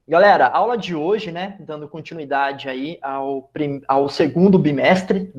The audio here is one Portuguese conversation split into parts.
Galera, a aula de hoje, né, dando continuidade aí ao segundo bimestre,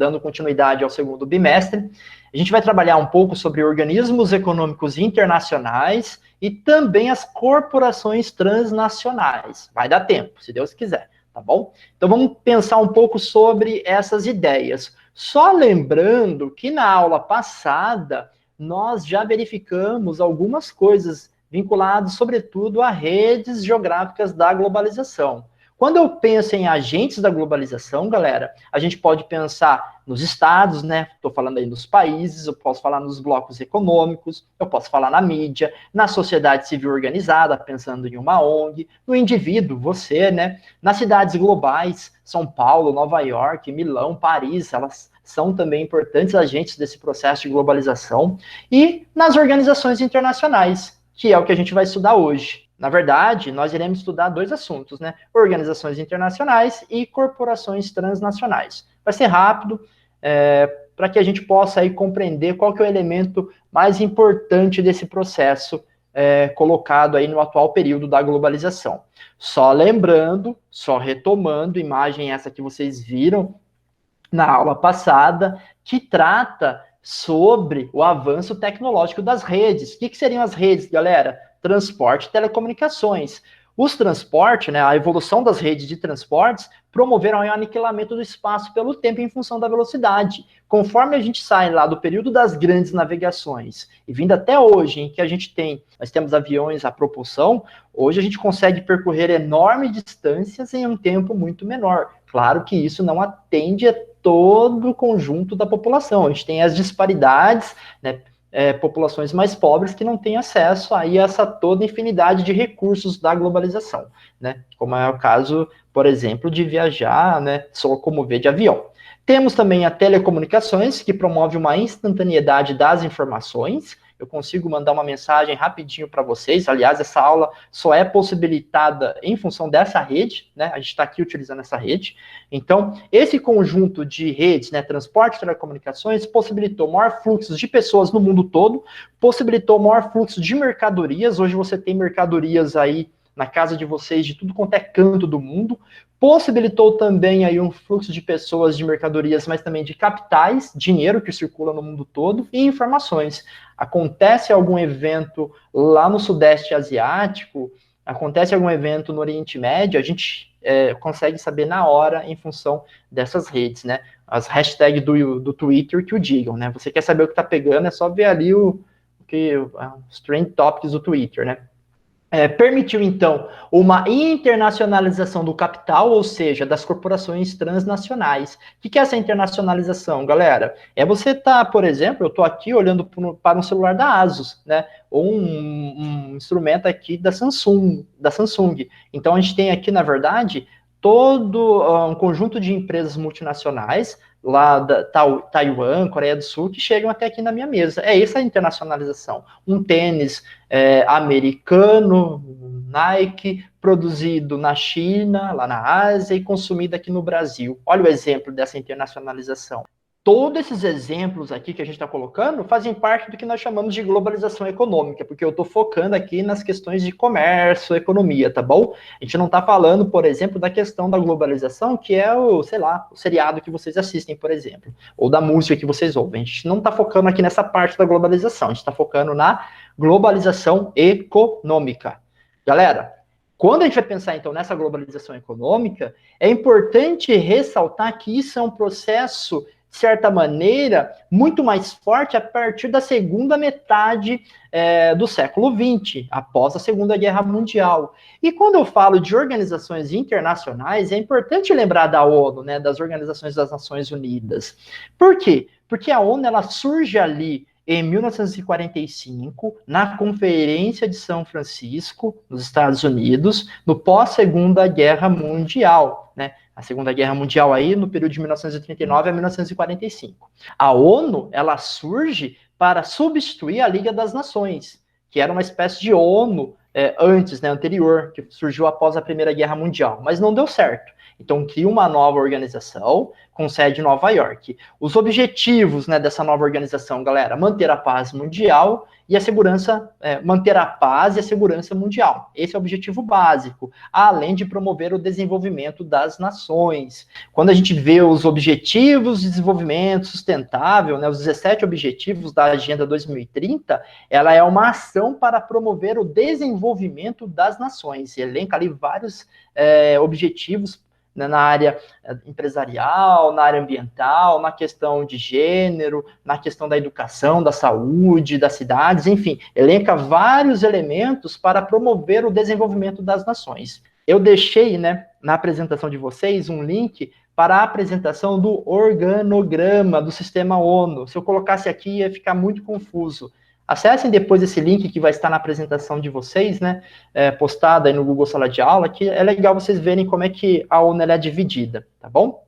a gente vai trabalhar um pouco sobre organismos econômicos internacionais e também as corporações transnacionais. Vai dar tempo, se Deus quiser, tá bom? Então vamos pensar um pouco sobre essas ideias. Só lembrando que na aula passada nós já verificamos algumas coisas vinculados, sobretudo, a redes geográficas da globalização. Quando eu penso em agentes da globalização, galera, a gente pode pensar nos estados, né? Estou falando aí nos países, eu posso falar nos blocos econômicos, eu posso falar na mídia, na sociedade civil organizada, pensando em uma ONG, no indivíduo, você, né? Nas cidades globais, São Paulo, Nova York, Milão, Paris, elas são também importantes agentes desse processo de globalização, e nas organizações internacionais, que é o que a gente vai estudar hoje. Na verdade, nós iremos estudar dois assuntos, né? Organizações internacionais e corporações transnacionais. Vai ser rápido, para que a gente possa aí compreender qual que é o elemento mais importante desse processo colocado aí no atual período da globalização. Só lembrando, só retomando, imagem essa que vocês viram na aula passada, que trata sobre o avanço tecnológico das redes. O que seriam as redes, galera? Transporte e telecomunicações. Os transportes, né, a evolução das redes de transportes, promoveram o aniquilamento do espaço pelo tempo em função da velocidade. Conforme a gente sai lá do período das grandes navegações e vindo até hoje, em que nós temos aviões a propulsão, hoje a gente consegue percorrer enormes distâncias em um tempo muito menor. Claro que isso não atende a todo o conjunto da população. A gente tem as disparidades, né? Populações mais pobres que não têm acesso aí a essa toda infinidade de recursos da globalização, né? Como é o caso, por exemplo, de viajar, né? Se locomover de avião. Temos também a telecomunicações, que promove uma instantaneidade das informações. Eu consigo mandar uma mensagem rapidinho para vocês. Aliás, essa aula só é possibilitada em função dessa rede, né? A gente está aqui utilizando essa rede. Então, esse conjunto de redes, né, transporte e telecomunicações, possibilitou maior fluxo de pessoas no mundo todo, possibilitou maior fluxo de mercadorias. Hoje você tem mercadorias aí na casa de vocês, de tudo quanto é canto do mundo, possibilitou também aí um fluxo de pessoas, de mercadorias, mas também de capitais, dinheiro que circula no mundo todo, e informações. Acontece algum evento lá no Sudeste Asiático, acontece algum evento no Oriente Médio, a gente consegue saber na hora em função dessas redes, né? As hashtags do Twitter que o digam, né? Você quer saber o que tá pegando, é só ver ali os trend topics do Twitter, né? Permitiu, então, uma internacionalização do capital, ou seja, das corporações transnacionais. O que é essa internacionalização, galera? É você estar, por exemplo, eu estou aqui olhando para um celular da Asus, né? Ou um instrumento aqui da Samsung. Então, a gente tem aqui, na verdade, todo um conjunto de empresas multinacionais, lá da Taiwan, Coreia do Sul, que chegam até aqui na minha mesa. É essa a internacionalização. Um tênis americano, Nike, produzido na China, lá na Ásia, e consumido aqui no Brasil. Olha o exemplo dessa internacionalização. Todos esses exemplos aqui que a gente está colocando fazem parte do que nós chamamos de globalização econômica, porque eu estou focando aqui nas questões de comércio, economia, tá bom? A gente não está falando, por exemplo, da questão da globalização, que é o seriado que vocês assistem, por exemplo, ou da música que vocês ouvem. A gente não está focando aqui nessa parte da globalização, a gente está focando na globalização econômica. Galera, quando a gente vai pensar, então, nessa globalização econômica, é importante ressaltar que isso é um processo, de certa maneira, muito mais forte a partir da segunda metade do século XX, após a Segunda Guerra Mundial. E quando eu falo de organizações internacionais, é importante lembrar da ONU, né, das Organizações das Nações Unidas. Por quê? Porque a ONU ela surge ali em 1945, na Conferência de São Francisco, nos Estados Unidos, no pós-Segunda Guerra Mundial, né? A Segunda Guerra Mundial aí no período de 1939 a 1945. A ONU, ela surge para substituir a Liga das Nações, que era uma espécie de ONU antes, né, anterior, que surgiu após a Primeira Guerra Mundial, mas não deu certo. Então, cria uma nova organização com sede em Nova York. Os objetivos, né, dessa nova organização, galera, manter a paz mundial e a segurança, manter a paz e a segurança mundial. Esse é o objetivo básico, além de promover o desenvolvimento das nações. Quando a gente vê os objetivos de desenvolvimento sustentável, né, os 17 objetivos da Agenda 2030, ela é uma ação para promover o desenvolvimento das nações. Elenca ali vários objetivos, né, na área empresarial, na área ambiental, na questão de gênero, na questão da educação, da saúde, das cidades, enfim, elenca vários elementos para promover o desenvolvimento das nações. Eu deixei, né, na apresentação de vocês um link para a apresentação do organograma do Sistema ONU. Se eu colocasse aqui, ia ficar muito confuso. Acessem depois esse link que vai estar na apresentação de vocês, né, postado aí no Google Sala de Aula, que é legal vocês verem como é que a ONU é dividida, tá bom?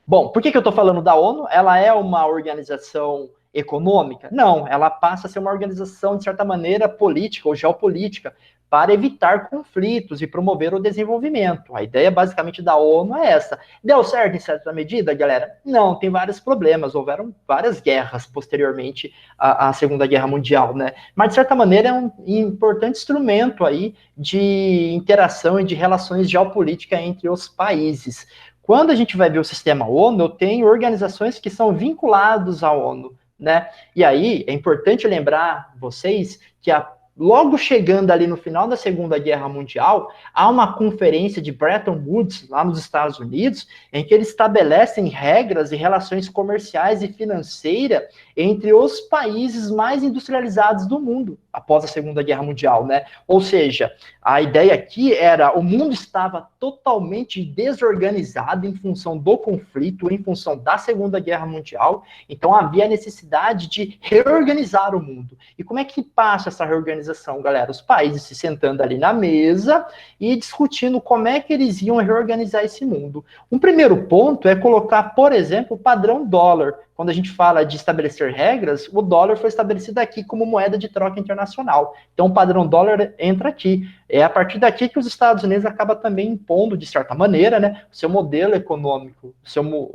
Bom, por que eu estou falando da ONU? Ela é uma organização econômica? Não, ela passa a ser uma organização, de certa maneira, política ou geopolítica, para evitar conflitos e promover o desenvolvimento. A ideia, basicamente, da ONU é essa. Deu certo em certa medida, galera? Não, tem vários problemas. Houveram várias guerras posteriormente à Segunda Guerra Mundial, né? Mas, de certa maneira, é um importante instrumento aí de interação e de relações geopolíticas entre os países. Quando a gente vai ver o sistema ONU, eu tenho organizações que são vinculadas à ONU, né? E aí, é importante lembrar vocês que logo chegando ali no final da Segunda Guerra Mundial, há uma conferência de Bretton Woods, lá nos Estados Unidos, em que eles estabelecem regras e relações comerciais e financeiras entre os países mais industrializados do mundo, após a Segunda Guerra Mundial, né? Ou seja, a ideia aqui era, o mundo estava totalmente desorganizado em função do conflito, em função da Segunda Guerra Mundial, então havia a necessidade de reorganizar o mundo. E como é que passa essa reorganização, galera? Os países se sentando ali na mesa e discutindo como é que eles iam reorganizar esse mundo. Um primeiro ponto é colocar, por exemplo, o padrão dólar. Quando a gente fala de estabelecer regras, o dólar foi estabelecido aqui como moeda de troca internacional. Então, o padrão dólar entra aqui. É a partir daqui que os Estados Unidos acabam também impondo, de certa maneira, né, o seu modelo econômico,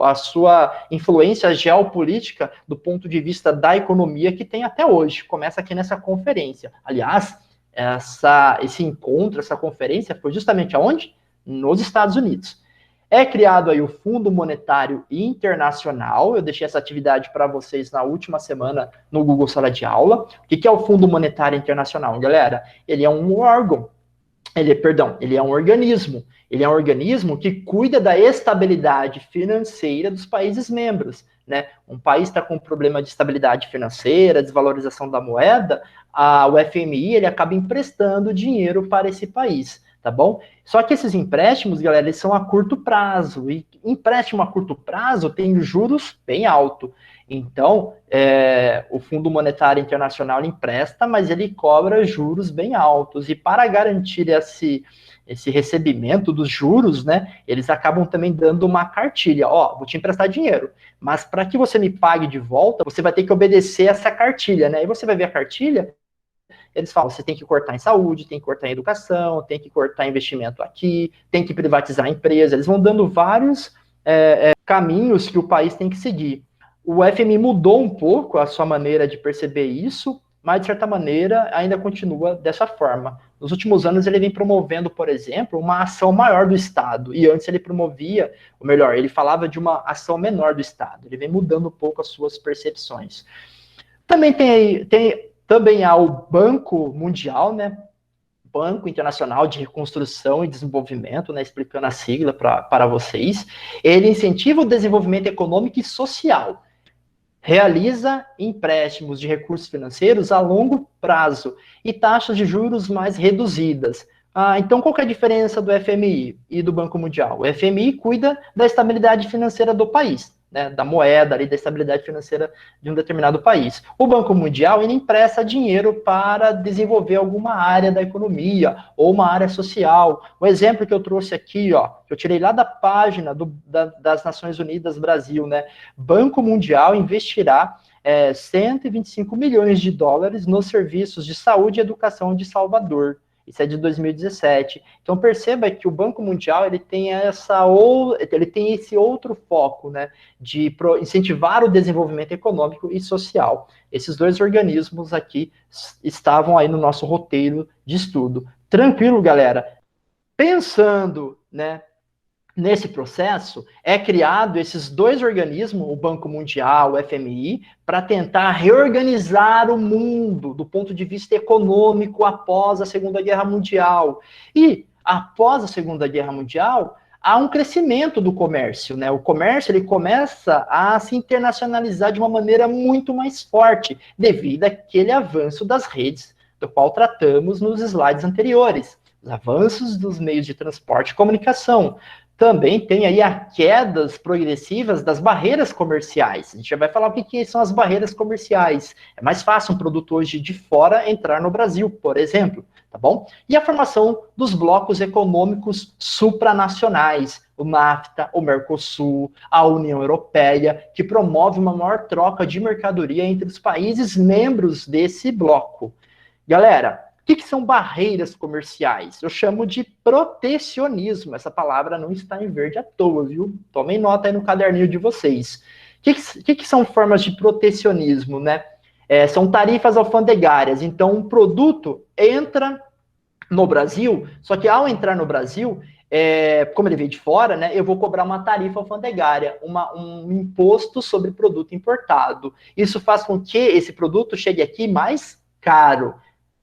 a sua influência geopolítica do ponto de vista da economia que tem até hoje. Começa aqui nessa conferência. Aliás, esse encontro, essa conferência, foi justamente aonde? Nos Estados Unidos. É criado aí o Fundo Monetário Internacional. Eu deixei essa atividade para vocês na última semana no Google Sala de Aula. O que é o Fundo Monetário Internacional, galera? Ele é um órgão, ele é um organismo. Ele é um organismo que cuida da estabilidade financeira dos países membros, né? Um país está com problema de estabilidade financeira, desvalorização da moeda, o FMI ele acaba emprestando dinheiro para esse país. Tá bom? Só que esses empréstimos, galera, eles são a curto prazo. E empréstimo a curto prazo tem juros bem altos. Então, o Fundo Monetário Internacional empresta, mas ele cobra juros bem altos. E para garantir esse recebimento dos juros, né, eles acabam também dando uma cartilha. Ó, vou te emprestar dinheiro, mas para que você me pague de volta, você vai ter que obedecer essa cartilha, né? E você vai ver a cartilha. Eles falam, você tem que cortar em saúde, tem que cortar em educação, tem que cortar investimento aqui, tem que privatizar a empresa. Eles vão dando vários caminhos que o país tem que seguir. O FMI mudou um pouco a sua maneira de perceber isso, mas, de certa maneira, ainda continua dessa forma. Nos últimos anos, ele vem promovendo, por exemplo, uma ação maior do Estado. E antes ele promovia, ou melhor, ele falava de uma ação menor do Estado. Ele vem mudando um pouco as suas percepções. Também há o Banco Mundial, né? Banco Internacional de Reconstrução e Desenvolvimento, né? Explicando a sigla para vocês. Ele incentiva o desenvolvimento econômico e social. Realiza empréstimos de recursos financeiros a longo prazo e taxas de juros mais reduzidas. Então, qual que é a diferença do FMI e do Banco Mundial? O FMI cuida da estabilidade financeira do país, né, da moeda, ali, da estabilidade financeira de um determinado país. O Banco Mundial, ele empresta dinheiro para desenvolver alguma área da economia ou uma área social. O exemplo que eu trouxe aqui, ó, que eu tirei lá da página das Nações Unidas Brasil, né? Banco Mundial investirá 125 milhões de dólares nos serviços de saúde e educação de Salvador. Isso é de 2017. Então perceba que o Banco Mundial ele tem esse outro foco, né, de incentivar o desenvolvimento econômico e social. Esses dois organismos aqui estavam aí no nosso roteiro de estudo. Tranquilo, galera? Pensando, né, nesse processo, é criado esses dois organismos, o Banco Mundial, o FMI, para tentar reorganizar o mundo do ponto de vista econômico após a Segunda Guerra Mundial. E, após a Segunda Guerra Mundial, há um crescimento do comércio, né? O comércio ele começa a se internacionalizar de uma maneira muito mais forte, devido àquele avanço das redes, do qual tratamos nos slides anteriores. Os avanços dos meios de transporte e comunicação. Também tem aí as quedas progressivas das barreiras comerciais. A gente já vai falar o que são as barreiras comerciais. É mais fácil um produto hoje de fora entrar no Brasil, por exemplo, tá bom? E a formação dos blocos econômicos supranacionais, o NAFTA, o Mercosul, a União Europeia, que promove uma maior troca de mercadoria entre os países membros desse bloco. Galera, o que são barreiras comerciais? Eu chamo de protecionismo. Essa palavra não está em verde à toa, viu? Tomem nota aí no caderninho de vocês. O que são formas de protecionismo, né? São tarifas alfandegárias. Então, um produto entra no Brasil, só que ao entrar no Brasil, como ele veio de fora, né, eu vou cobrar uma tarifa alfandegária, um imposto sobre produto importado. Isso faz com que esse produto chegue aqui mais caro.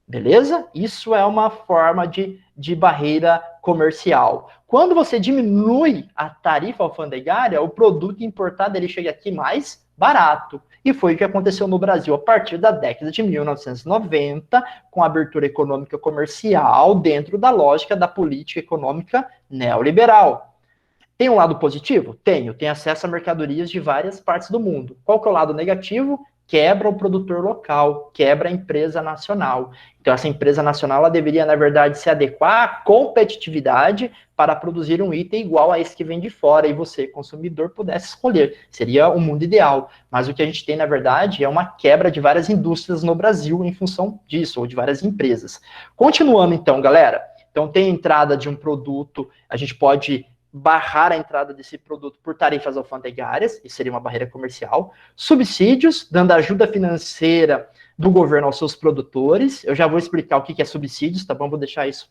Beleza? Isso é uma forma de barreira comercial. Quando você diminui a tarifa alfandegária, o produto importado ele chega aqui mais barato. E foi o que aconteceu no Brasil a partir da década de 1990, com a abertura econômica comercial dentro da lógica da política econômica neoliberal. Tem um lado positivo? Tenho acesso a mercadorias de várias partes do mundo. Qual que é o lado negativo? Quebra o produtor local, quebra a empresa nacional. Então, essa empresa nacional ela deveria, na verdade, se adequar à competitividade para produzir um item igual a esse que vem de fora e você, consumidor, pudesse escolher. Seria o mundo ideal. Mas o que a gente tem, na verdade, é uma quebra de várias indústrias no Brasil em função disso, ou de várias empresas. Continuando, então, galera. Então, tem a entrada de um produto, a gente pode barrar a entrada desse produto por tarifas alfandegárias, isso seria uma barreira comercial, subsídios, dando ajuda financeira do governo aos seus produtores, eu já vou explicar o que é subsídios, tá bom? Vou deixar isso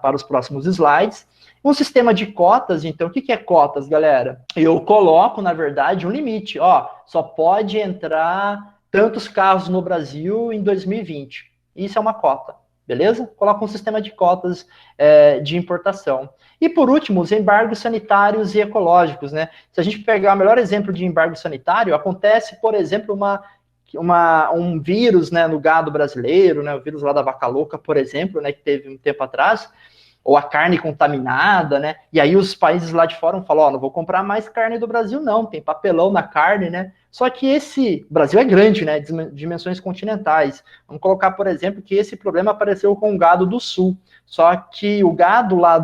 para os próximos slides. Um sistema de cotas, então, o que é cotas, galera? Eu coloco, na verdade, um limite, só pode entrar tantos carros no Brasil em 2020, isso é uma cota. Beleza? Coloca um sistema de cotas de importação. E, por último, os embargos sanitários e ecológicos, né? Se a gente pegar o melhor exemplo de embargo sanitário, acontece, por exemplo, um vírus, né, no gado brasileiro, né, o vírus lá da vaca louca, por exemplo, né, que teve um tempo atrás, ou a carne contaminada, né? E aí os países lá de fora falam, não vou comprar mais carne do Brasil, não, tem papelão na carne, né? Só que o Brasil é grande, né? Dimensões continentais. Vamos colocar, por exemplo, que esse problema apareceu com o gado do Sul. Só que o gado lá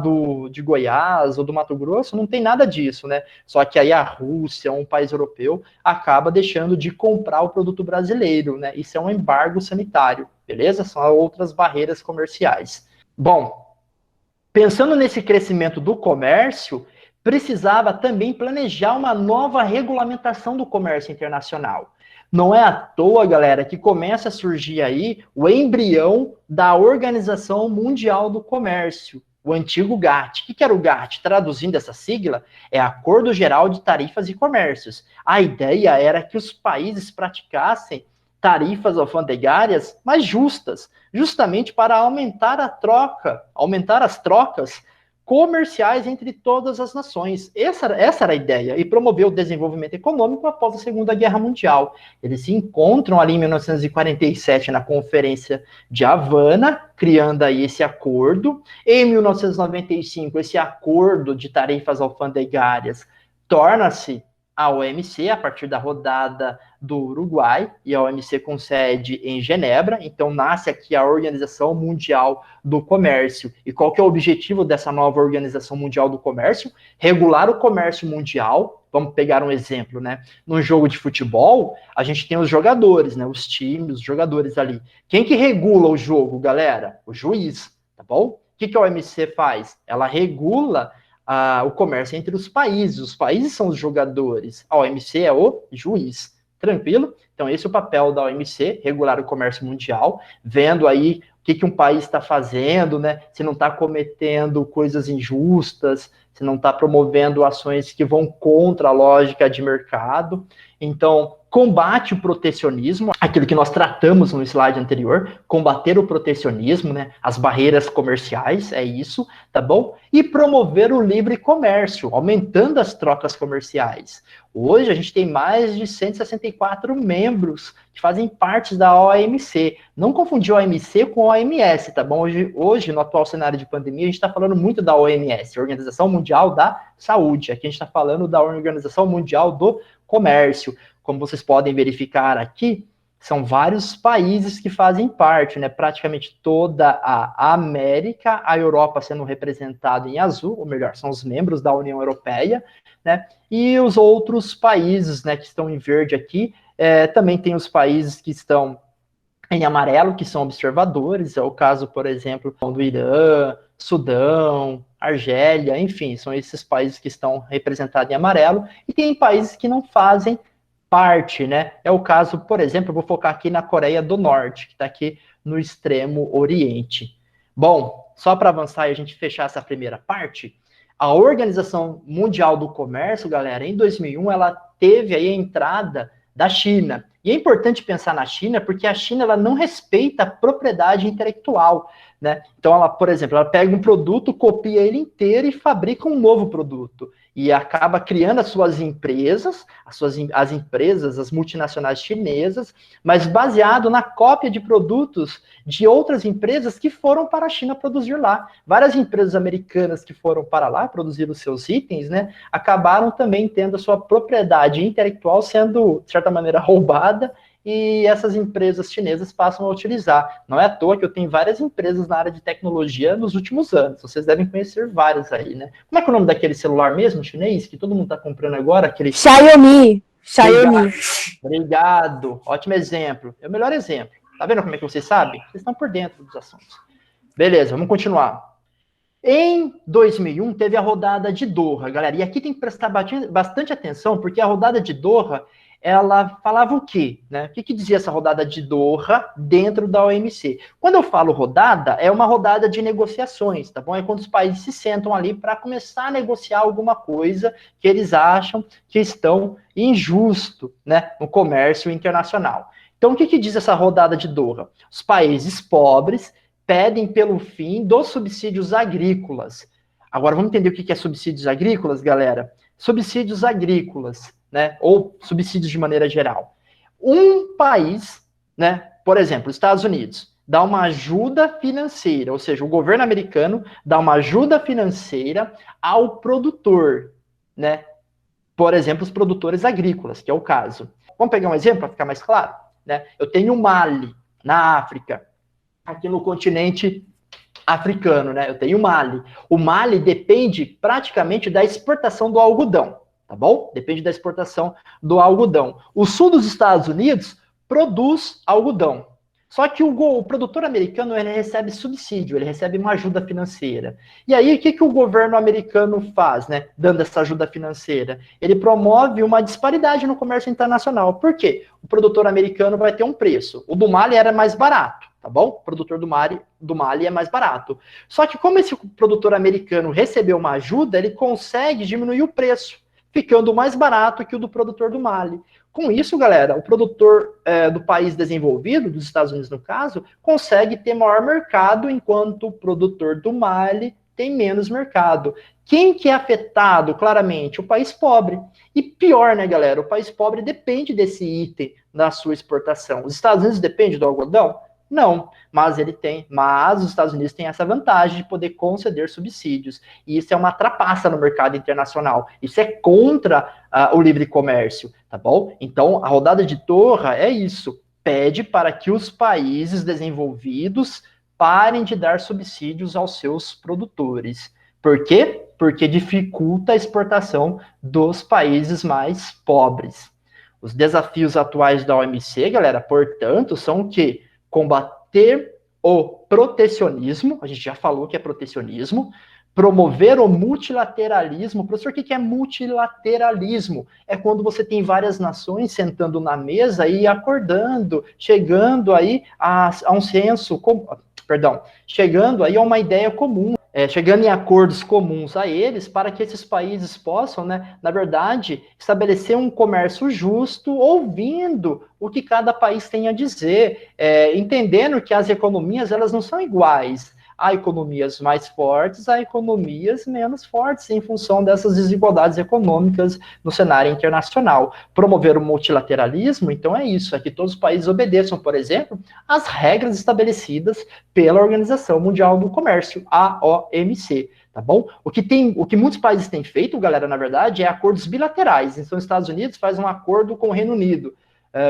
de Goiás ou do Mato Grosso não tem nada disso, né? Só que aí a Rússia, um país europeu, acaba deixando de comprar o produto brasileiro, né? Isso é um embargo sanitário, beleza? São outras barreiras comerciais. Bom, pensando nesse crescimento do comércio, precisava também planejar uma nova regulamentação do comércio internacional. Não é à toa, galera, que começa a surgir aí o embrião da Organização Mundial do Comércio, o antigo GATT. O que era o GATT? Traduzindo essa sigla, é Acordo Geral de Tarifas e Comércios. A ideia era que os países praticassem tarifas alfandegárias mais justas, justamente para aumentar as trocas comerciais entre todas as nações. Essa era a ideia, e promover o desenvolvimento econômico após a Segunda Guerra Mundial. Eles se encontram ali em 1947 na Conferência de Havana, criando aí esse acordo. Em 1995, esse acordo de tarifas alfandegárias torna-se a OMC a partir da rodada do Uruguai, e a OMC com sede em Genebra. Então nasce aqui a Organização Mundial do Comércio. E qual que é o objetivo dessa nova Organização Mundial do Comércio? Regular o comércio mundial. Vamos pegar um exemplo, né? No jogo de futebol, a gente tem os jogadores, né? Os times, os jogadores ali. Quem que regula o jogo, galera? O juiz, tá bom? O que a OMC faz? Ela regula o comércio entre os países são os jogadores, a OMC é o juiz, tranquilo? Então esse é o papel da OMC, regular o comércio mundial, vendo aí o que um país está fazendo, né? Se não está cometendo coisas injustas, se não está promovendo ações que vão contra a lógica de mercado. Então, combate o protecionismo, aquilo que nós tratamos no slide anterior, combater o protecionismo, né, as barreiras comerciais, é isso, tá bom? E promover o livre comércio, aumentando as trocas comerciais. Hoje a gente tem mais de 164 membros que fazem parte da OMC. Não confundir a OMC com a OMS, tá bom? Hoje, no atual cenário de pandemia, a gente está falando muito da OMS, Organização Mundial da Saúde. Aqui a gente está falando da Organização Mundial do Comércio. Como vocês podem verificar aqui, são vários países que fazem parte, né? Praticamente toda a América, a Europa sendo representada em azul, ou melhor, são os membros da União Europeia, né? E os outros países, né, que estão em verde aqui, também tem os países que estão em amarelo, que são observadores, é o caso, por exemplo, do Irã, Sudão, Argélia, enfim, são esses países que estão representados em amarelo, e tem países que não fazem parte, né? É o caso, por exemplo, eu vou focar aqui na Coreia do Norte, que está aqui no extremo oriente. Bom, só para avançar e a gente fechar essa primeira parte, a Organização Mundial do Comércio, galera, em 2001, ela teve aí a entrada da China. E é importante pensar na China, porque a China ela não respeita a propriedade intelectual, né? Então, ela, por exemplo, ela pega um produto, copia ele inteiro e fabrica um novo produto. E acaba criando as suas empresas, as empresas, as multinacionais chinesas, mas baseado na cópia de produtos de outras empresas que foram para a China produzir lá. Várias empresas americanas que foram para lá produzir os seus itens, né, acabaram também tendo a sua propriedade intelectual sendo, de certa maneira, roubada, e essas empresas chinesas passam a utilizar. Não é à toa que eu tenho várias empresas na área de tecnologia nos últimos anos. Vocês devem conhecer várias aí, né? Como é que é o nome daquele celular mesmo, chinês, que todo mundo está comprando agora? Aquele... Xiaomi. Obrigado. Ótimo exemplo. É o melhor exemplo. Tá vendo como é que vocês sabem? Vocês estão por dentro dos assuntos. Beleza, vamos continuar. Em 2001, teve a rodada de Doha, galera. E aqui tem que prestar bastante atenção, porque a rodada de Doha, ela falava o quê? Né? O que dizia essa rodada de Doha dentro da OMC? Quando eu falo rodada, é uma rodada de negociações, tá bom? É quando os países se sentam ali para começar a negociar alguma coisa que eles acham que estão injusto, né, no comércio internacional. Então, o que diz essa rodada de Doha? Os países pobres pedem pelo fim dos subsídios agrícolas. Agora, vamos entender o que é subsídios agrícolas, galera? Subsídios agrícolas, né, ou subsídios de maneira geral. Um país, né, por exemplo, os Estados Unidos, dá uma ajuda financeira, ou seja, o governo americano dá uma ajuda financeira ao produtor, né, por exemplo, os produtores agrícolas, que é o caso. Vamos pegar um exemplo para ficar mais claro? Né? Eu tenho Mali, na África, aqui no continente africano, né? Eu tenho Mali. O Mali depende praticamente da exportação do algodão, tá bom? Depende da exportação do algodão. O sul dos Estados Unidos produz algodão. Só que o produtor americano, ele recebe subsídio, ele recebe uma ajuda financeira. E aí, o que o governo americano faz, né, dando essa ajuda financeira? Ele promove uma disparidade no comércio internacional. Por quê? O produtor americano vai ter um preço. O do Mali era mais barato, tá bom? O produtor do Mali é mais barato. Só que como esse produtor americano recebeu uma ajuda, ele consegue diminuir o preço, ficando mais barato que o do produtor do Mali. Com isso, galera, o produtor do país desenvolvido, dos Estados Unidos no caso, consegue ter maior mercado, enquanto o produtor do Mali tem menos mercado. Quem que é afetado, claramente? O país pobre. E pior, né, galera? O país pobre depende desse item na sua exportação. Os Estados Unidos dependem do algodão? Não, mas mas os Estados Unidos têm essa vantagem de poder conceder subsídios, e isso é uma trapaça no mercado internacional, isso é contra o livre comércio, tá bom? Então, a rodada de Doha é isso, pede para que os países desenvolvidos parem de dar subsídios aos seus produtores. Por quê? Porque dificulta a exportação dos países mais pobres. Os desafios atuais da OMC, galera, portanto, são o quê? Combater o protecionismo, a gente já falou que é protecionismo, promover o multilateralismo. Professor, o que é multilateralismo? É quando você tem várias nações sentando na mesa e acordando, chegando aí a um senso, chegando aí a uma ideia comum, chegando em acordos comuns a eles, para que esses países possam, né, na verdade, estabelecer um comércio justo, ouvindo o que cada país tem a dizer, entendendo que as economias elas não são iguais. Há economias mais fortes, há economias menos fortes, em função dessas desigualdades econômicas no cenário internacional. Promover o multilateralismo, então é isso, é que todos os países obedeçam, por exemplo, às regras estabelecidas pela Organização Mundial do Comércio, a OMC, tá bom? O que muitos países têm feito, galera, na verdade, é acordos bilaterais. Então, os Estados Unidos faz um acordo com o Reino Unido,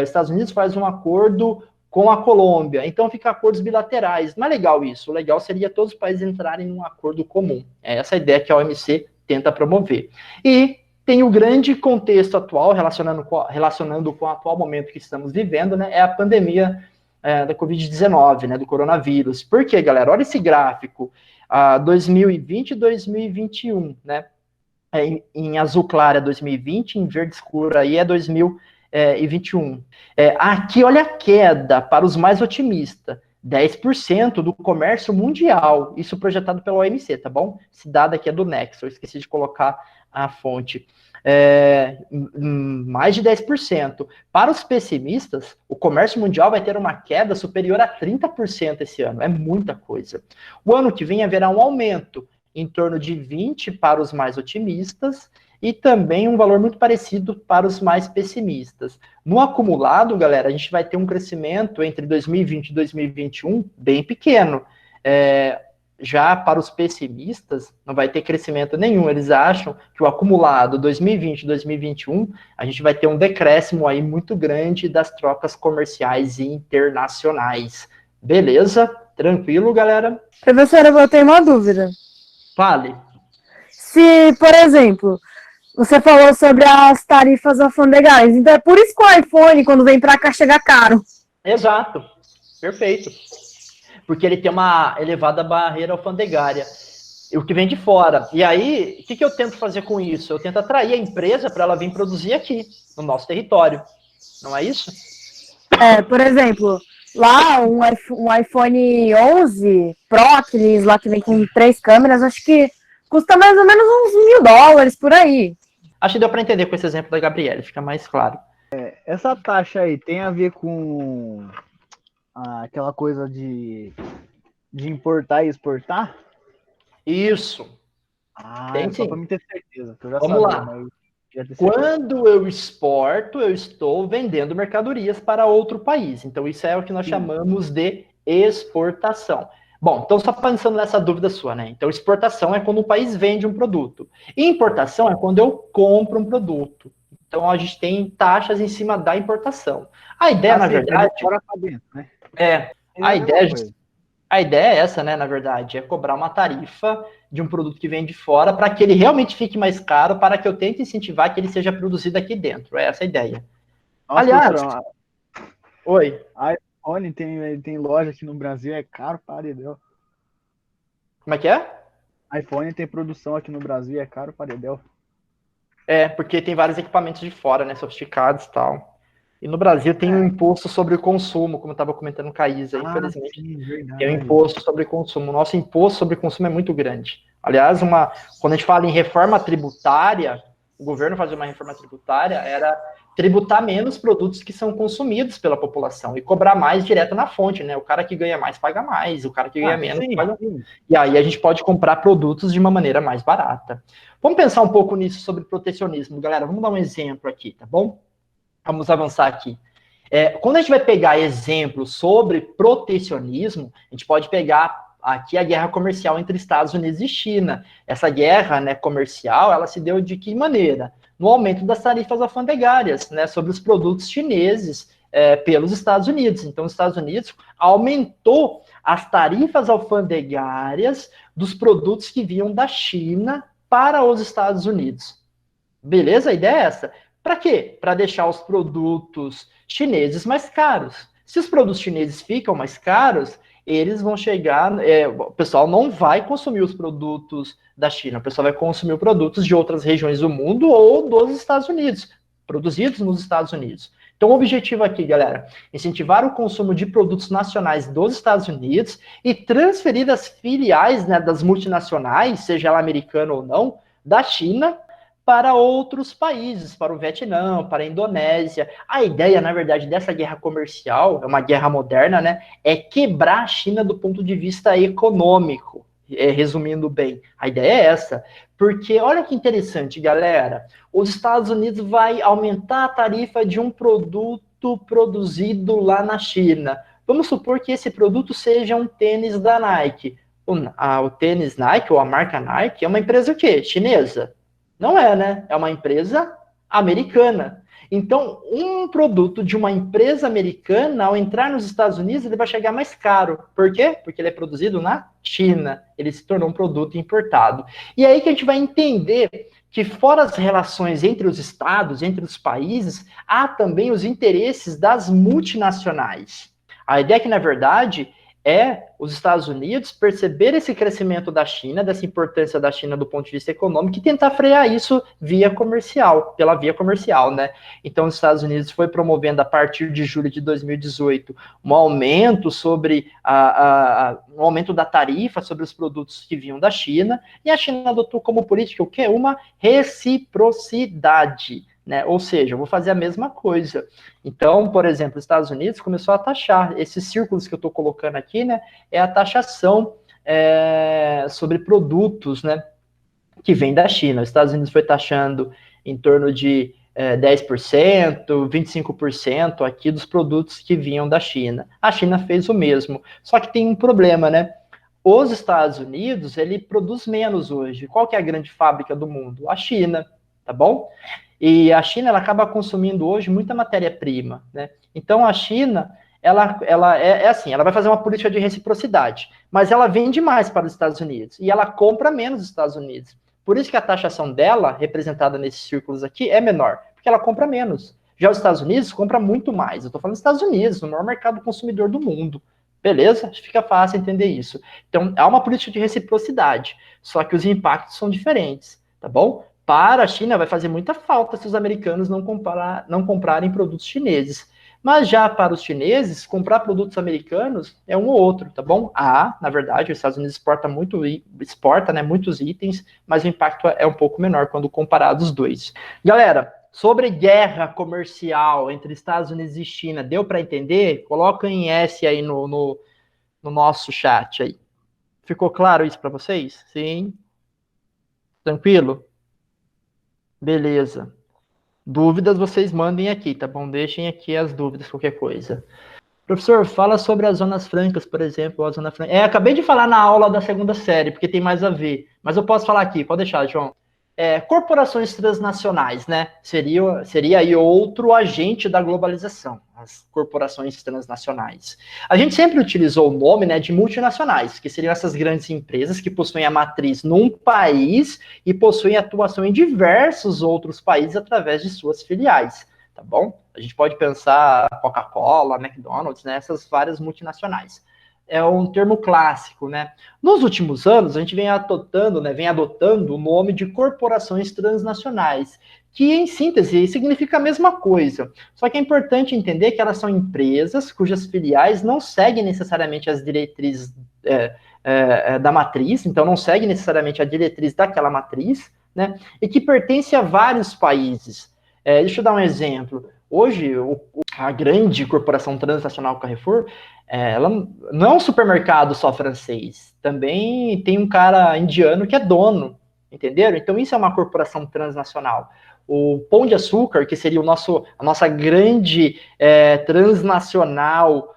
Estados Unidos faz um acordo com a Colômbia, então fica acordos bilaterais. Não é legal isso, o legal seria todos os países entrarem num acordo comum. É essa a ideia que a OMC tenta promover. E tem o grande contexto atual, relacionando com o atual momento que estamos vivendo, né, é a pandemia da Covid-19, né, do coronavírus. Por quê, galera? Olha esse gráfico, 2020 e 2021, né, em azul claro é 2020, em verde escuro aí é 2021. Aqui, olha a queda para os mais otimistas, 10% do comércio mundial, isso projetado pela OMC, tá bom? Esse dado aqui é do Nexo, eu esqueci de colocar a fonte. Mais de 10%. Para os pessimistas, o comércio mundial vai ter uma queda superior a 30% esse ano, é muita coisa. O ano que vem haverá um aumento, em torno de 20% para os mais otimistas, e também um valor muito parecido para os mais pessimistas. No acumulado, galera, a gente vai ter um crescimento entre 2020 e 2021 bem pequeno. Já para os pessimistas, não vai ter crescimento nenhum. Eles acham que o acumulado 2020 e 2021, a gente vai ter um decréscimo aí muito grande das trocas comerciais internacionais. Beleza? Tranquilo, galera? Professora, eu tenho uma dúvida. Fale. Se, por exemplo, você falou sobre as tarifas alfandegárias, então é por isso que o iPhone, quando vem para cá, chega caro. Exato. Perfeito. Porque ele tem uma elevada barreira alfandegária, o que vem de fora. E aí, o que eu tento fazer com isso? Eu tento atrair a empresa para ela vir produzir aqui, no nosso território. Não é isso? Por exemplo, lá um iPhone 11 Pro, aqueles lá que vem com 3 câmeras, acho que custa mais ou menos uns $1.000 por aí. Acho que deu para entender com esse exemplo da Gabriele, fica mais claro. Essa taxa aí tem a ver com aquela coisa de importar e exportar? Isso. Tem sim. Só para me ter certeza. Que eu já Vamos sabia, lá. mas Quando eu exporto, eu estou vendendo mercadorias para outro país. Então, isso é o que nós chamamos de exportação. Bom, então só pensando nessa dúvida sua, né? Então, exportação é quando o país vende um produto. Importação é quando eu compro um produto. Então, a gente tem taxas em cima da importação. A ideia, na verdade... Fora pra dentro, né? A ideia é essa, né, na verdade, é cobrar uma tarifa de um produto que vem de fora para que ele realmente fique mais caro, para que eu tente incentivar que ele seja produzido aqui dentro. É essa a ideia. Nossa, aliás... Oi. iPhone tem loja aqui no Brasil, é caro, paredel. Como é que é? iPhone tem produção aqui no Brasil, é caro, paredel. Porque tem vários equipamentos de fora, né, sofisticados e tal. E no Brasil tem um imposto sobre o consumo, como eu estava comentando com a Isa, infelizmente. Sim, verdade. Tem um imposto sobre consumo. O nosso imposto sobre consumo é muito grande. Aliás, quando a gente fala em reforma tributária, o governo fazer uma reforma tributária era tributar menos produtos que são consumidos pela população e cobrar mais direto na fonte, né? O cara que ganha mais paga mais, o cara que ganha menos paga menos. E aí a gente pode comprar produtos de uma maneira mais barata. Vamos pensar um pouco nisso sobre protecionismo, galera. Vamos dar um exemplo aqui, tá bom? Vamos avançar aqui. Quando a gente vai pegar exemplos sobre protecionismo, a gente pode pegar aqui a guerra comercial entre Estados Unidos e China. Essa guerra, né, comercial, ela se deu de que maneira? No aumento das tarifas alfandegárias, né, sobre os produtos chineses pelos Estados Unidos. Então, os Estados Unidos aumentou as tarifas alfandegárias dos produtos que vinham da China para os Estados Unidos. Beleza? A ideia é essa. Para quê? Para deixar os produtos chineses mais caros. Se os produtos chineses ficam mais caros, eles vão chegar... o pessoal não vai consumir os produtos da China, o pessoal vai consumir produtos de outras regiões do mundo ou dos Estados Unidos, produzidos nos Estados Unidos. Então, o objetivo aqui, galera, incentivar o consumo de produtos nacionais dos Estados Unidos e transferir as filiais, né, das multinacionais, seja ela americana ou não, da China para outros países, para o Vietnã, para a Indonésia. A ideia, na verdade, dessa guerra comercial, é uma guerra moderna, né, é quebrar a China do ponto de vista econômico. Resumindo bem, a ideia é essa. Porque, olha que interessante, galera, os Estados Unidos vai aumentar a tarifa de um produto produzido lá na China. Vamos supor que esse produto seja um tênis da Nike. O tênis Nike, ou a marca Nike, é uma empresa o quê? Chinesa? Não é, né? É uma empresa americana. Então, um produto de uma empresa americana, ao entrar nos Estados Unidos, ele vai chegar mais caro. Por quê? Porque ele é produzido na China. Ele se tornou um produto importado. E aí que a gente vai entender que, fora as relações entre os estados, entre os países, há também os interesses das multinacionais. A ideia é que, na verdade, os Estados Unidos perceber esse crescimento da China, dessa importância da China do ponto de vista econômico, e tentar frear isso pela via comercial, né? Então, os Estados Unidos foi promovendo, a partir de julho de 2018, um aumento sobre um aumento da tarifa sobre os produtos que vinham da China, e a China adotou como política o quê? Uma reciprocidade, né? Ou seja, eu vou fazer a mesma coisa. Então, por exemplo, os Estados Unidos começou a taxar, esses círculos que eu estou colocando aqui, né, é a taxação sobre produtos, né, que vem da China. Os Estados Unidos foi taxando em torno de 10%, 25% aqui dos produtos que vinham da China. A China fez o mesmo, só que tem um problema, né? Os Estados Unidos, ele produz menos hoje. Qual que é a grande fábrica do mundo? A China, tá bom? E a China, ela acaba consumindo hoje muita matéria-prima, né? Então, a China, ela assim, ela vai fazer uma política de reciprocidade, mas ela vende mais para os Estados Unidos, e ela compra menos dos Estados Unidos. Por isso que a taxação dela, representada nesses círculos aqui, é menor, porque ela compra menos. Já os Estados Unidos compra muito mais. Eu estou falando dos Estados Unidos, o maior mercado consumidor do mundo. Beleza? Fica fácil entender isso. Então, há uma política de reciprocidade, só que os impactos são diferentes, tá bom? Para a China vai fazer muita falta se os americanos não comprarem produtos chineses. Mas já para os chineses, comprar produtos americanos é um ou outro, tá bom? Na verdade, os Estados Unidos exporta, né, muitos itens, mas o impacto é um pouco menor quando comparado os dois. Galera, sobre guerra comercial entre Estados Unidos e China, deu para entender? Coloca em S aí no nosso chat aí. Ficou claro isso para vocês? Sim? Tranquilo? Beleza. Dúvidas vocês mandem aqui, tá bom? Deixem aqui as dúvidas, qualquer coisa. Professor, fala sobre as zonas francas, por exemplo, a zona franca. Acabei de falar na aula da segunda série, porque tem mais a ver. Mas eu posso falar aqui, pode deixar, João. Corporações transnacionais, né? Seria aí outro agente da globalização, as corporações transnacionais. A gente sempre utilizou o nome, né, de multinacionais, que seriam essas grandes empresas que possuem a matriz num país e possuem atuação em diversos outros países através de suas filiais, tá bom? A gente pode pensar Coca-Cola, McDonald's, né, essas várias multinacionais. É um termo clássico, né? Nos últimos anos, a gente vem adotando o nome de corporações transnacionais, que, em síntese, significa a mesma coisa. Só que é importante entender que elas são empresas cujas filiais não seguem necessariamente as diretrizes da matriz, então não seguem necessariamente a diretriz daquela matriz, né? E que pertence a vários países. Deixa eu dar um exemplo. Hoje, a grande corporação transnacional Carrefour, ela não é um supermercado só francês. Também tem um cara indiano que é dono entenderam? Então isso é uma corporação transnacional. O Pão de Açúcar, que seria a nossa grande transnacional,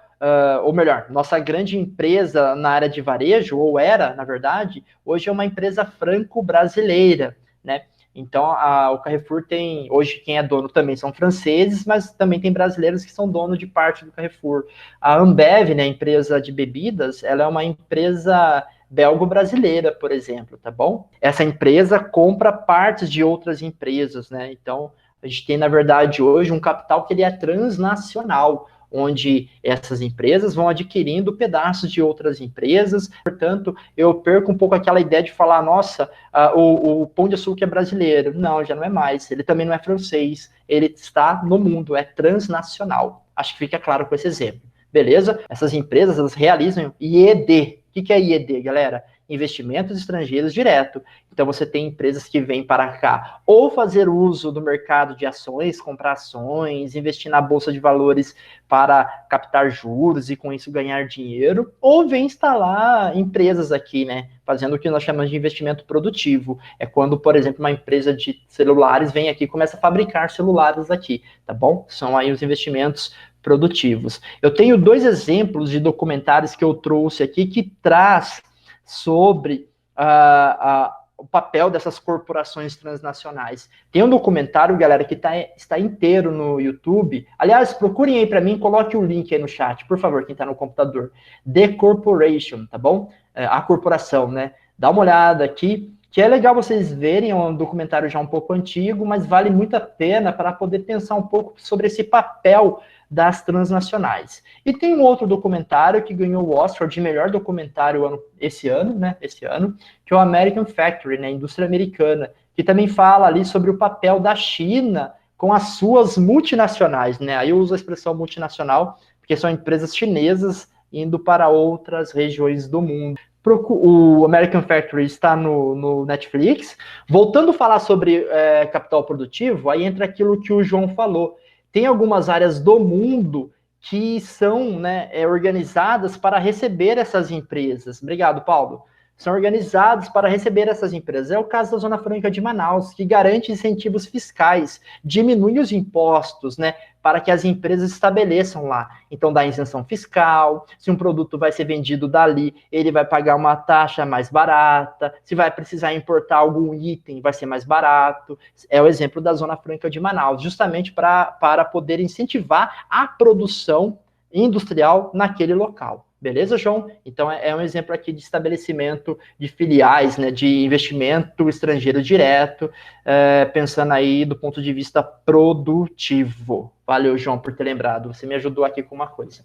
ou melhor, nossa grande empresa na área de varejo, ou era, na verdade, hoje é uma empresa franco-brasileira, né? Então, o Carrefour tem, hoje quem é dono também são franceses, mas também tem brasileiros que são donos de parte do Carrefour. A Ambev, né, a empresa de bebidas, ela é uma empresa belgo-brasileira, por exemplo, tá bom? Essa empresa compra partes de outras empresas, né? Então, a gente tem, na verdade, hoje um capital que ele é transnacional, onde essas empresas vão adquirindo pedaços de outras empresas. Portanto, eu perco um pouco aquela ideia de falar, nossa, o Pão de Açúcar é brasileiro. Não, já não é mais. Ele também não é francês. Ele está no mundo, é transnacional. Acho que fica claro com esse exemplo. Beleza? Essas empresas, elas realizam IED. O que é IED, galera? Investimentos estrangeiros direto. Então, você tem empresas que vêm para cá ou fazer uso do mercado de ações, comprar ações, investir na bolsa de valores para captar juros e com isso ganhar dinheiro, ou vem instalar empresas aqui, né, fazendo o que nós chamamos de investimento produtivo. É quando, por exemplo, uma empresa de celulares vem aqui e começa a fabricar celulares aqui, tá bom? São aí os investimentos produtivos. Eu tenho 2 exemplos de documentários que eu trouxe aqui que traz sobre o papel dessas corporações transnacionais. Tem um documentário, galera, que está inteiro no YouTube. Aliás, procurem aí para mim, coloque o link aí no chat, por favor, quem está no computador. The Corporation, tá bom? A corporação, né? Dá uma olhada aqui, que é legal vocês verem, é um documentário já um pouco antigo, mas vale muito a pena para poder pensar um pouco sobre esse papel das transnacionais. E tem um outro documentário que ganhou o Oscar de melhor documentário esse ano, que é o American Factory, né, indústria americana, que também fala ali sobre o papel da China com as suas multinacionais, né? Aí eu uso a expressão multinacional, porque são empresas chinesas indo para outras regiões do mundo. O American Factory está no Netflix. Voltando a falar sobre capital produtivo, aí entra aquilo que o João falou. Tem algumas áreas do mundo que são, né, organizadas para receber essas empresas. Obrigado, Paulo. São organizados para receber essas empresas. É o caso da Zona Franca de Manaus, que garante incentivos fiscais, diminui os impostos, né, para que as empresas estabeleçam lá. Então, dá isenção fiscal, se um produto vai ser vendido dali, ele vai pagar uma taxa mais barata, se vai precisar importar algum item, vai ser mais barato. É o exemplo da Zona Franca de Manaus, justamente para poder incentivar a produção industrial naquele local. Beleza, João? Então, é um exemplo aqui de estabelecimento de filiais, né, de investimento estrangeiro direto, pensando aí do ponto de vista produtivo. Valeu, João, por ter lembrado. Você me ajudou aqui com uma coisa.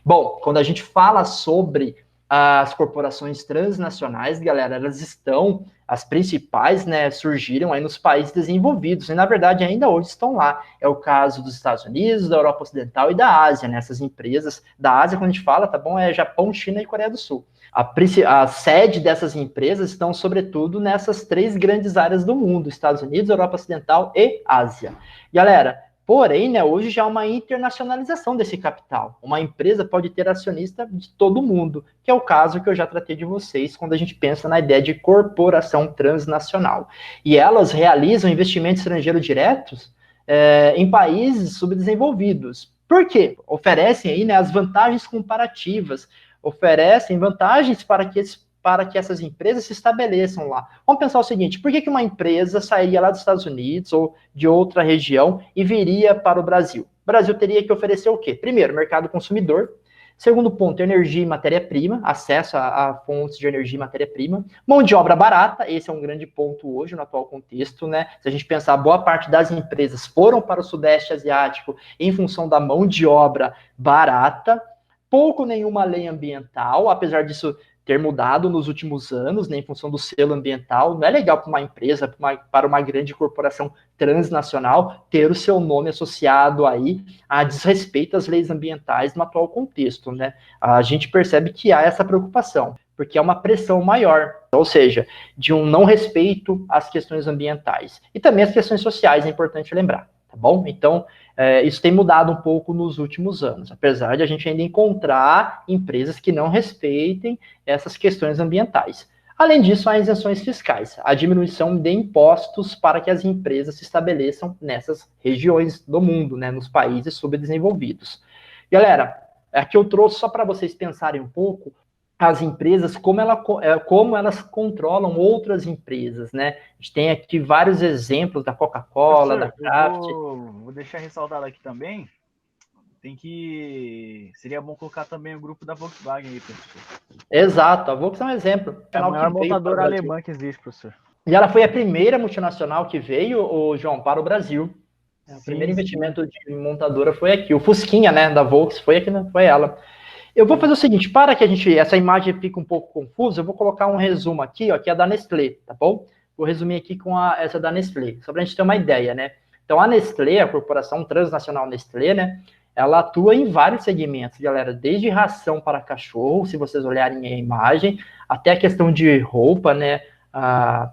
Bom, quando a gente fala sobre as corporações transnacionais, galera, elas estão, as principais, né, surgiram aí nos países desenvolvidos, e na verdade ainda hoje estão lá. É o caso dos Estados Unidos, da Europa Ocidental e da Ásia, né, essas empresas da Ásia, quando a gente fala, tá bom, é Japão, China e Coreia do Sul. A sede dessas empresas estão, sobretudo, nessas 3 grandes áreas do mundo, Estados Unidos, Europa Ocidental e Ásia. Galera, porém, né, hoje já há uma internacionalização desse capital. Uma empresa pode ter acionista de todo mundo, que é o caso que eu já tratei de vocês quando a gente pensa na ideia de corporação transnacional. E elas realizam investimentos estrangeiros diretos em países subdesenvolvidos. Por quê? Oferecem aí, né, as vantagens comparativas, oferecem vantagens para que essas empresas se estabeleçam lá. Vamos pensar o seguinte, por que uma empresa sairia lá dos Estados Unidos ou de outra região e viria para o Brasil? O Brasil teria que oferecer o quê? Primeiro, mercado consumidor. Segundo ponto, energia e matéria-prima, acesso a fontes de energia e matéria-prima. Mão de obra barata, esse é um grande ponto hoje no atual contexto, né? Se a gente pensar, boa parte das empresas foram para o Sudeste Asiático em função da mão de obra barata. Pouco nenhuma lei ambiental, apesar disso ter mudado nos últimos anos, né, em função do selo ambiental. Não é legal para uma empresa, para uma grande corporação transnacional, ter o seu nome associado aí a desrespeito às leis ambientais no atual contexto, né? A gente percebe que há essa preocupação, porque é uma pressão maior, ou seja, de um não respeito às questões ambientais. E também as questões sociais, é importante lembrar, tá bom? Então, isso tem mudado um pouco nos últimos anos, apesar de a gente ainda encontrar empresas que não respeitem essas questões ambientais. Além disso, há isenções fiscais, a diminuição de impostos para que as empresas se estabeleçam nessas regiões do mundo, né, nos países subdesenvolvidos. Galera, aqui eu trouxe só para vocês pensarem um pouco as empresas, como elas controlam outras empresas, né? A gente tem aqui vários exemplos da Coca-Cola, da Kraft. Vou deixar ressaltado aqui também. Seria bom colocar também o grupo da Volkswagen aí, professor. Exato, a Volkswagen é um exemplo. É a maior montadora alemã que existe, professor. E ela foi a primeira multinacional que veio, João, para o Brasil. O primeiro investimento de montadora foi aqui. O Fusquinha, né, da Volks, foi ela. Eu vou fazer o seguinte, para que essa imagem fique um pouco confusa, eu vou colocar um resumo aqui, ó, que é da Nestlé, tá bom? Vou resumir aqui com essa da Nestlé, só para a gente ter uma ideia, né? Então, a Nestlé, a corporação transnacional Nestlé, né, ela atua em vários segmentos, galera, desde ração para cachorro, se vocês olharem a imagem, até a questão de roupa, né, a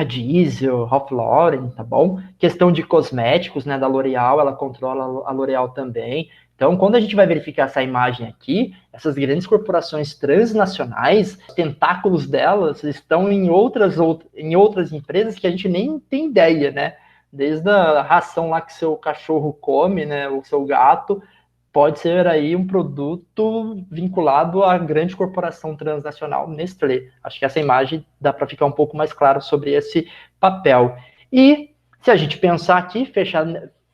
Diesel, Ralph Lauren, tá bom? Questão de cosméticos, né, da L'Oréal, ela controla a L'Oréal também. Então, quando a gente vai verificar essa imagem aqui, essas grandes corporações transnacionais, os tentáculos delas estão em outras empresas que a gente nem tem ideia, né? Desde a ração lá que seu cachorro come, né, o seu gato, pode ser aí um produto vinculado à grande corporação transnacional Nestlé. Acho que essa imagem dá para ficar um pouco mais claro sobre esse papel. E se a gente pensar aqui,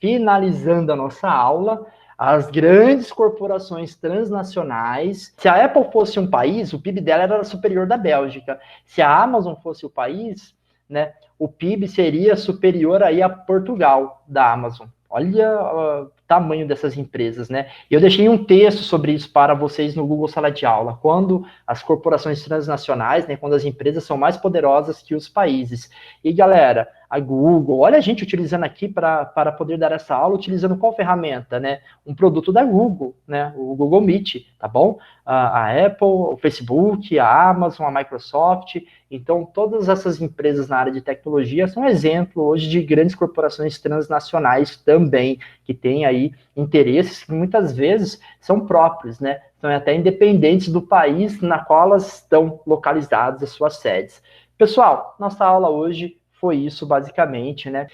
finalizando a nossa aula, as grandes corporações transnacionais, se a Apple fosse um país, o PIB dela era superior da Bélgica. Se a Amazon fosse o país, né, o PIB seria superior aí a Portugal da Amazon. Olha o tamanho dessas empresas, né? Eu deixei um texto sobre isso para vocês no Google Sala de Aula. Quando as corporações transnacionais, né, quando as empresas são mais poderosas que os países. E, galera, a Google, olha a gente utilizando aqui para poder dar essa aula, utilizando qual ferramenta, né? Um produto da Google, né? O Google Meet, tá bom? A Apple, o Facebook, a Amazon, a Microsoft. Então, todas essas empresas na área de tecnologia são exemplo hoje de grandes corporações transnacionais também, que têm aí interesses que muitas vezes são próprios, né? São até independentes do país na qual elas estão localizadas, as suas sedes. Pessoal, nossa aula hoje foi isso, basicamente, né?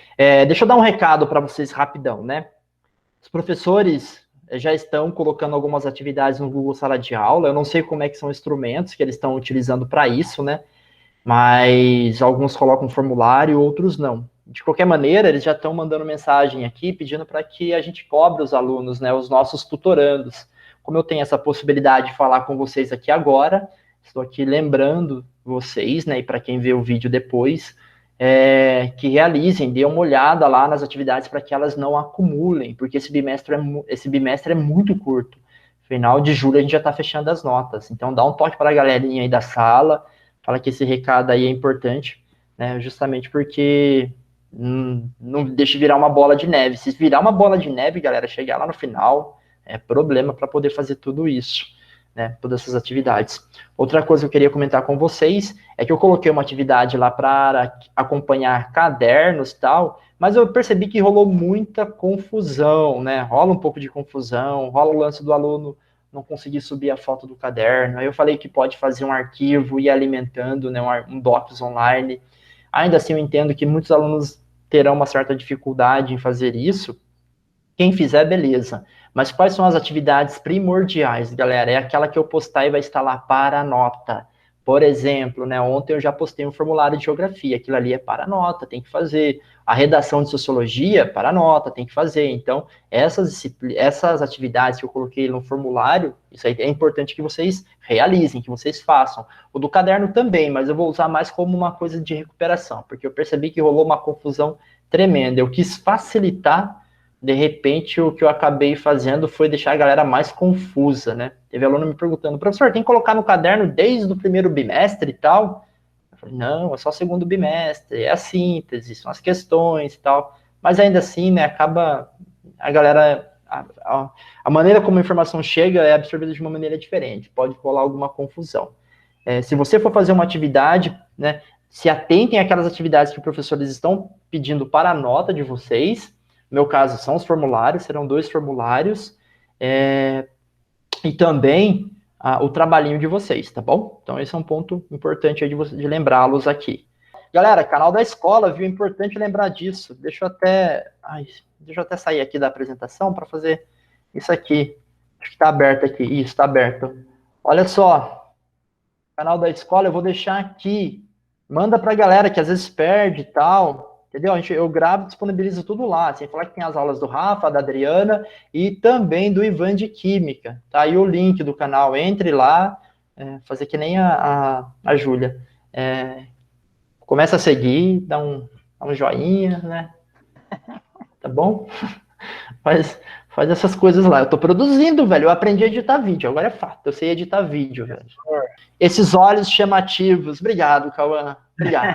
Deixa eu dar um recado para vocês rapidão, né? Os professores já estão colocando algumas atividades no Google Sala de Aula. Eu não sei como é que são os instrumentos que eles estão utilizando para isso, né? Mas alguns colocam formulário, outros não. De qualquer maneira, eles já estão mandando mensagem aqui, pedindo para que a gente cobre os alunos, né? Os nossos tutorandos. Como eu tenho essa possibilidade de falar com vocês aqui agora, estou aqui lembrando vocês, né? E para quem vê o vídeo depois, que realizem, dêem uma olhada lá nas atividades para que elas não acumulem, porque esse bimestre é muito curto. Final de julho a gente já está fechando as notas. Então dá um toque para a galerinha aí da sala, fala que esse recado aí é importante, né? Justamente porque não deixe virar uma bola de neve. Se virar uma bola de neve, galera, chegar lá no final, é problema para poder fazer tudo isso, né? Todas essas atividades. Outra coisa que eu queria comentar com vocês é que eu coloquei uma atividade lá para acompanhar cadernos e tal, mas eu percebi que rolou muita confusão, né? Rola um pouco de confusão, rola o lance do aluno não conseguir subir a foto do caderno. Aí eu falei que pode fazer um arquivo e ir alimentando, né, um docs online. Ainda assim, eu entendo que muitos alunos terão uma certa dificuldade em fazer isso. Quem fizer, beleza. Mas quais são as atividades primordiais, galera? É aquela que eu postar e vai estar lá para nota. Por exemplo, né, ontem eu já postei um formulário de geografia, aquilo ali é para nota, tem que fazer. A redação de sociologia, para nota, tem que fazer. Então, essas atividades que eu coloquei no formulário, isso aí é importante que vocês realizem, que vocês façam. O do caderno também, mas eu vou usar mais como uma coisa de recuperação, porque eu percebi que rolou uma confusão tremenda. Eu quis facilitar. De repente, o que eu acabei fazendo foi deixar a galera mais confusa, né? Teve aluno me perguntando, professor, tem que colocar no caderno desde o primeiro bimestre e tal? Eu falei, não, é só o segundo bimestre, é a síntese, são as questões e tal. Mas ainda assim, né, acaba a galera... A maneira como a informação chega é absorvida de uma maneira diferente, pode rolar alguma confusão. Se você for fazer uma atividade, né, se atentem àquelas atividades que os professores estão pedindo para a nota de vocês. No meu caso, são os formulários, serão 2 formulários, e também o trabalhinho de vocês, tá bom? Então, esse é um ponto importante aí de lembrá-los aqui. Galera, canal da escola, viu? É importante lembrar disso. Deixa eu até sair aqui da apresentação para fazer isso aqui. Acho que está aberto aqui. Isso, está aberto. Olha só. Canal da escola, eu vou deixar aqui. Manda para a galera que às vezes perde e tal. Entendeu? Eu gravo e disponibilizo tudo lá. Sem falar que tem as aulas do Rafa, da Adriana e também do Ivan de Química. Tá aí o link do canal. Entre lá, fazer que nem a Júlia. Começa a seguir, dá um joinha, né? Tá bom? Faz essas coisas lá. Eu tô produzindo, velho. Eu aprendi a editar vídeo. Agora é fato. Eu sei editar vídeo, velho. Esses olhos chamativos. Obrigado, Cauã. Obrigado.